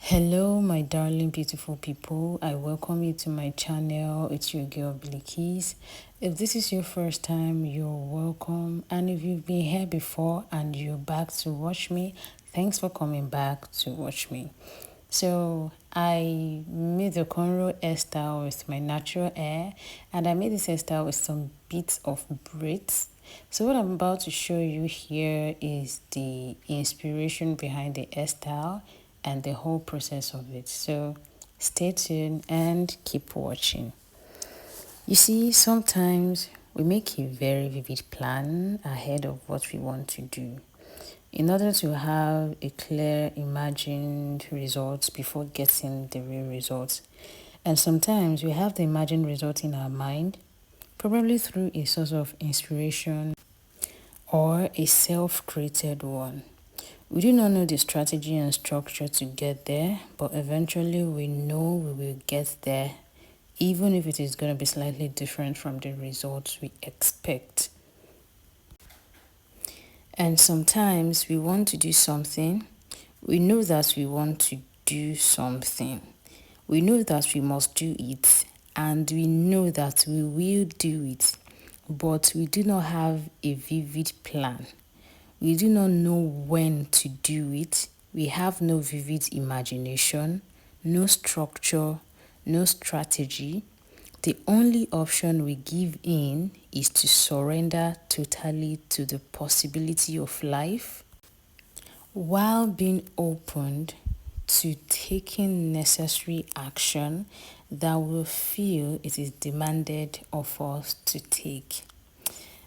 Hello my darling beautiful people, I welcome you to my channel. It's your girl Bilqis. If this is your first time, you're welcome, and if you've been here before and you're back to watch me, thanks for coming back to watch me. So I made the cornrow hairstyle with my natural hair, and I made this hairstyle with some bits of braids. So what I'm about to show you here is the inspiration behind the hairstyle and the whole process of it. So stay tuned and keep watching. You see, sometimes we make a very vivid plan ahead of what we want to do in order to have a clear imagined results before getting the real results. And sometimes we have the imagined result in our mind, probably through a source of inspiration or a self-created one. We do not know the strategy and structure to get there, but eventually we know we will get there, even if it is going to be slightly different from the results we expect. And sometimes we want to do something, we know that we want to do something, we know that we must do it, and we know that we will do it, but we do not have a vivid plan. We do not know when to do it. We have no vivid imagination, no structure, no strategy. The only option we give in is to surrender totally to the possibility of life while being opened to taking necessary action that we feel it is demanded of us to take.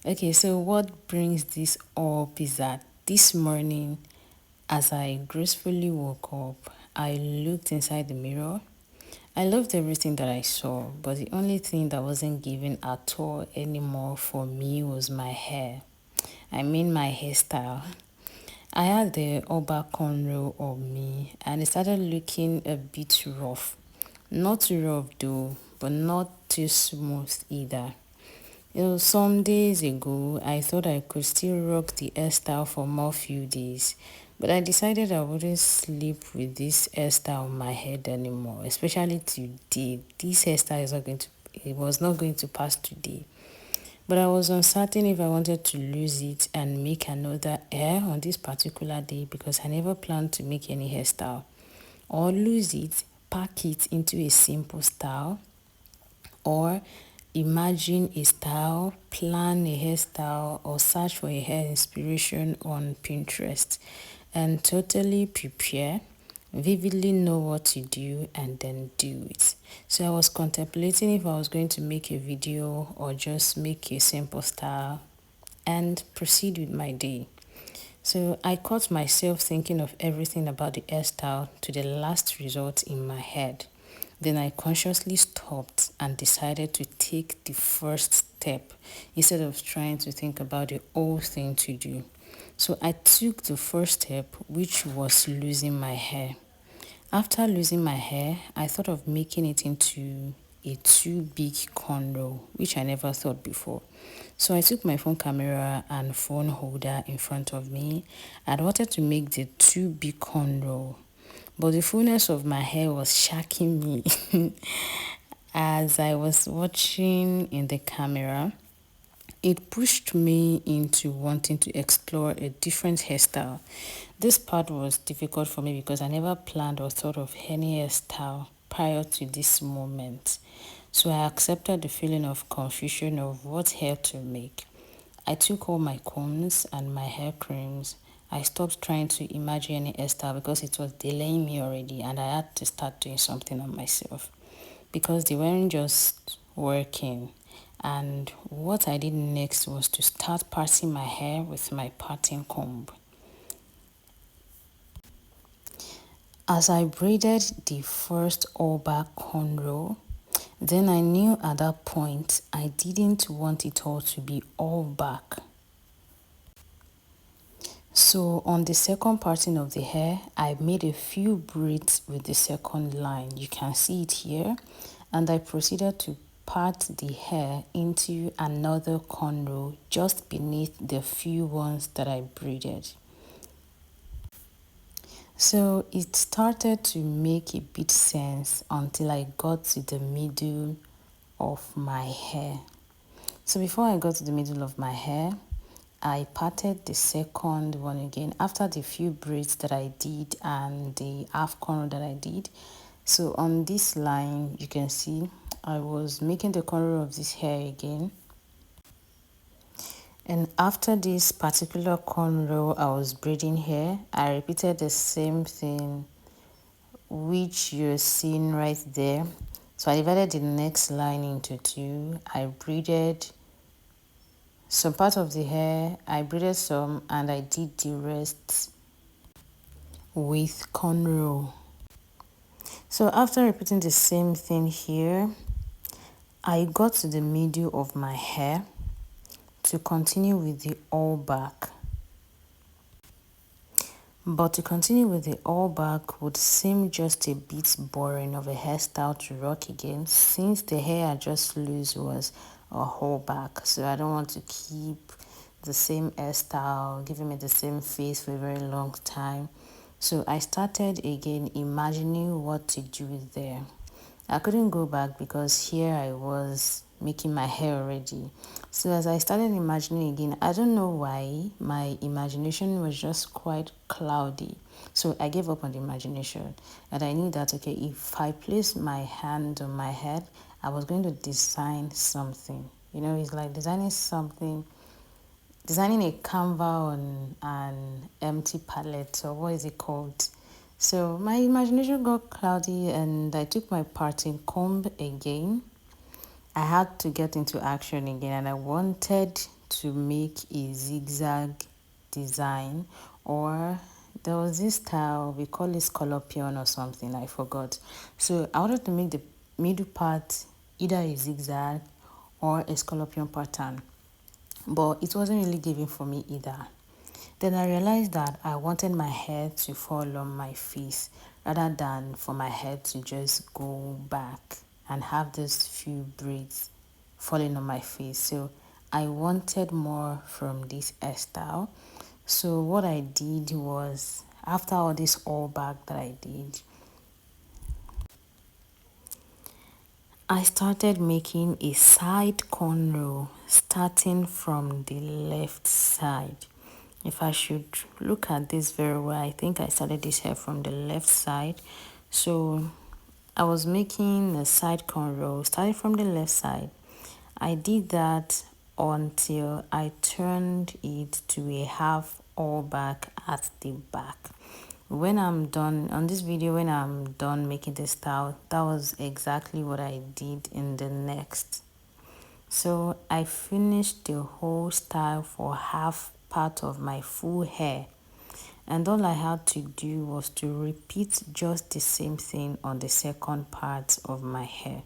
Okay, so what brings this up is that this morning, as I gracefully woke up, I looked inside the mirror. I loved everything that I saw, but the only thing that wasn't given at all anymore for me was my hair. I mean my hairstyle. I had the Oba cornrow on me and it started looking a bit rough. Not too rough though, but not too smooth either. Some days ago, I thought I could still rock the hairstyle for more few days, but I decided I wouldn't sleep with this hairstyle on my head anymore, especially today. This hairstyle it was not going to pass today. But I was uncertain if I wanted to lose it and make another hair on this particular day because I never planned to make any hairstyle, or lose it, pack it into a simple style, or imagine a style, plan a hairstyle, or search for a hair inspiration on Pinterest and totally prepare, vividly know what to do, and then do it. So I was contemplating if I was going to make a video or just make a simple style and proceed with my day. So I caught myself thinking of everything about the hairstyle to the last result in my head. Then I consciously stopped and decided to take the first step instead of trying to think about the whole thing to do. So I took the first step, which was losing my hair. After losing my hair, I thought of making it into a too big cornrow, which I never thought before. So I took my phone camera and phone holder in front of me. I wanted to make the too big cornrow, but the fullness of my hair was shocking me. As I was watching in the camera, it pushed me into wanting to explore a different hairstyle. This part was difficult for me because I never planned or thought of any hairstyle prior to this moment. So I accepted the feeling of confusion of what hair to make. I took all my combs and my hair creams. I stopped trying to imagine any hairstyle because it was delaying me already and I had to start doing something on myself because they weren't just working. And what I did next was to start parting my hair with my parting comb. As I braided the first all-back cornrow, then I knew at that point I didn't want it all to be all back. So on the second parting of the hair, I made a few braids with the second line. You can see it here. And I proceeded to part the hair into another cornrow just beneath the few ones that I braided. So it started to make a bit sense until I got to the middle of my hair. So before I got to the middle of my hair, I parted the second one again after the few braids that I did and the half corner that I did. So on this line, you can see I was making the corner of this hair again. And after this particular cornrow, I was braiding hair. I repeated the same thing which you're seeing right there. So I divided the next line into two. I braided some part of the hair, I braided some, and I did the rest with cornrow. So after repeating the same thing here, I got to the middle of my hair to continue with the all back. But to continue with the all back would seem just a bit boring of a hairstyle to rock again, since the hair I just loose was a whole back. So I don't want to keep the same hairstyle giving me the same face for a very long time. So I started again imagining what to do there. I couldn't go back because here I was making my hair already. So as I started imagining again, I don't know why, my imagination was just quite cloudy. So I gave up on the imagination, and I knew that, okay, if I place my hand on my head, I was going to design something. You know, it's like designing something, designing a canvas on an empty palette, or what is it called? So my imagination got cloudy and I took my parting comb again. I had to get into action again, and I wanted to make a zigzag design, or there was this style, we call it scallopion or something, I forgot. So I wanted to make the middle part either a zigzag or a scallopion pattern, but it wasn't really giving for me either. Then I realized that I wanted my hair to fall on my face rather than for my hair to just go back and have those few braids falling on my face. So I wanted more from this hairstyle. So what I did was, after all this all back that I did, I started making a side cornrow starting from the left side. If I should look at this very well, I think I started this hair from the left side. So I was making a side cornrow starting from the left side. I did that until I turned it to a half all back at the back. When I'm done on this video, when I'm done making this style, that was exactly what I did in the next. So I finished the whole style for half part of my full hair, and all I had to do was to repeat just the same thing on the second part of my hair.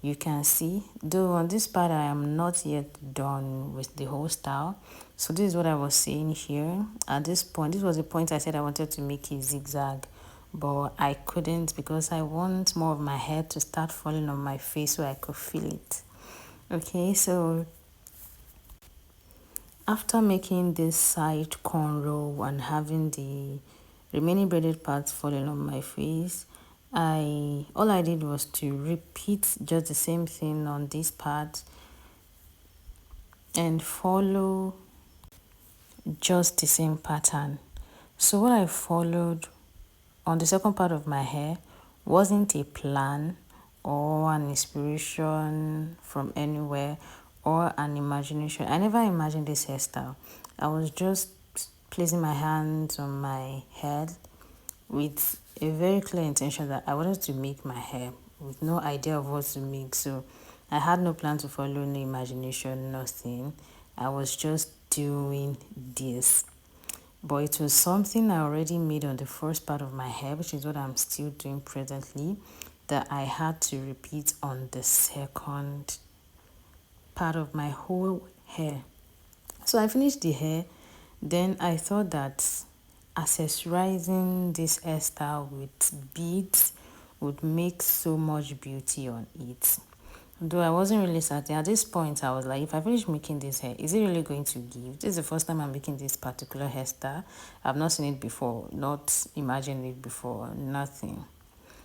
You can see, though on this part I am not yet done with the whole style. So this is what I was saying here. At this point, this was the point I said I wanted to make a zigzag, but I couldn't because I want more of my hair to start falling on my face so I could feel it. Okay, so after making this side cornrow and having the remaining braided parts falling on my face, all I did was to repeat just the same thing on this part and follow just the same pattern. So what I followed on the second part of my hair wasn't a plan or an inspiration from anywhere or an imagination. I never imagined this hairstyle. I was just placing my hands on my head with a very clear intention that I wanted to make my hair with no idea of what to make. So I had no plan to follow, no imagination, nothing. I was just doing this. But it was something I already made on the first part of my hair, which is what I'm still doing presently, that I had to repeat on the second part of my whole hair. So I finished the hair. Then I thought that accessorizing this hairstyle with beads would make so much beauty on it. Though I wasn't really certain. At this point, I was like, if I finish making this hair, is it really going to give? This is the first time I'm making this particular hairstyle. I've not seen it before, not imagined it before, nothing.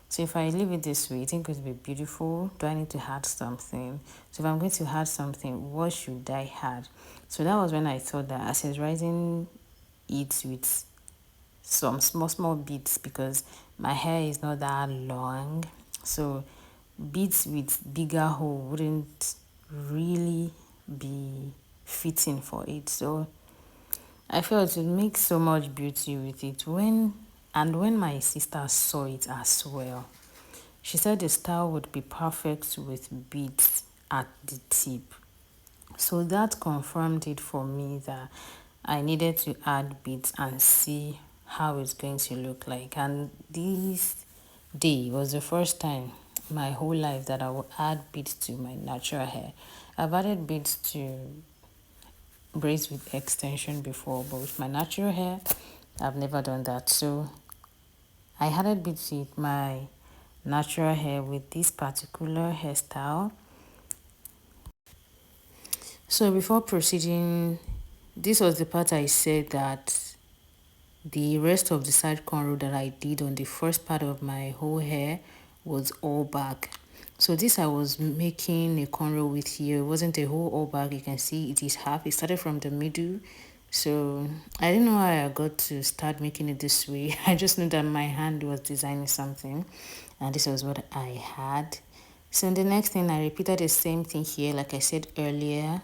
So if I leave it this way, you think it will be beautiful? Do I need to add something? So if I'm going to add something, what should I add? So that was when I thought that as I was writing it with some small beads, because my hair is not that long, so beads with bigger hole wouldn't really be fitting for it. So I felt it makes so much beauty with it. When my sister saw it as well, she said the style would be perfect with beads at the tip. So that confirmed it for me that I needed to add beads and see how it's going to look like. And this day was the first time my whole life that I would add beads to my natural hair. I've added beads to braids with extension before, but with my natural hair, I've never done that. So I added beads with my natural hair with this particular hairstyle. So before proceeding, this was the part I said that the rest of the side cornrow that I did on the first part of my whole hair was all back. So this I was making a cornrow with here. It wasn't a whole all back. You can see it is half. It started from the middle. So I didn't know how I got to start making it this way. I just knew that my hand was designing something, and this was what I had. So in the next thing, I repeated the same thing here, like I said earlier.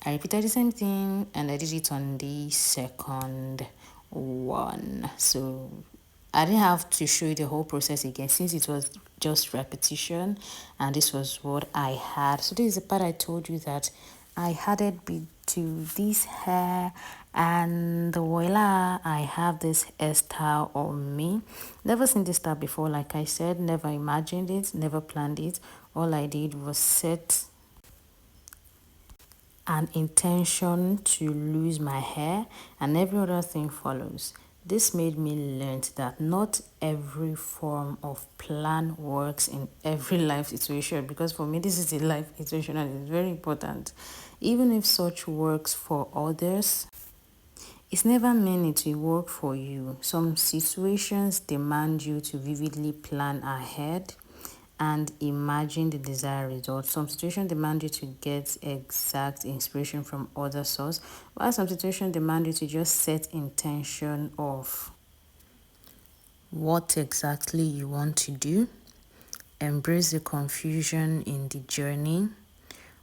I repeated the same thing and I did it on the second one. So I didn't have to show you the whole process again since it was just repetition, and this was what I had. So this is the part I told you that I added bit to this hair, and voila, I have this hairstyle on me. Never seen this style before, like I said, never imagined it, never planned it. All I did was set an intention to lose my hair, and every other thing follows. This made me learn that not every form of plan works in every life situation, because for me this is a life situation and it's very important. Even if such works for others, it's never meant to work for you. Some situations demand you to vividly plan ahead and imagine the desired result. Some situations demand you to get exact inspiration from other source, while some situations demand you to just set intention of what exactly you want to do. Embrace the confusion in the journey.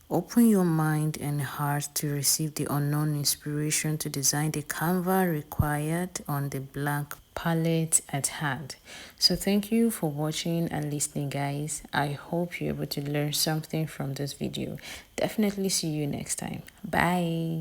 Open your mind and heart to receive the unknown inspiration to design the canvas required on the blank palette at hand. So thank you for watching and listening, guys. I hope you're able to learn something from this video. Definitely see you next time. Bye.